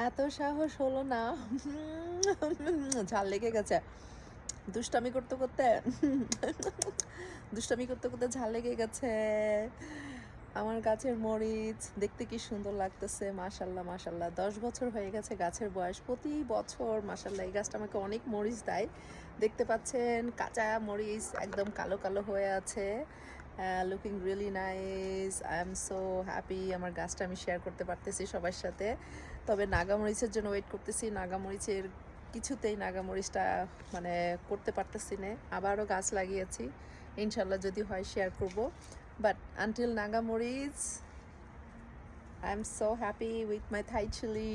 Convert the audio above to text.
এত সাহস হলো না। ঝাল লেগে গেছে। দুষ্টামি করতে করতে দুষ্টামি করতে করতে ঝাল লেগে গেছে। আমার গাছের মরিচ দেখতে কি সুন্দর লাগতেছে, মাশাল্লাহ মাশাল্লাহ। 10 বছর হয়ে গেছে গাছের বয়স। প্রতি বছর মাশাল্লাহ এই গাছটা আমাকে অনেক মরিচ দেয়। দেখতে পাচ্ছেন কাঁচা মরিচ একদম কালো কালো হয়ে আছে। Looking really nice. I am so happy আমার গাছটা আমি শেয়ার করতে পারতেছি সবার সাথে। তবে নাগামরিচের জন্য ওয়েট করতেছি। নাগামরিচের কিছুতেই নাগামরিচটা মানে করতে পারতেছি না। আবারও গাছ লাগিয়েছি, ইনশাল্লাহ যদি হয় শেয়ার করব। বাট আনটিল নাগামরিচ, I am so happy with my Thai chilli.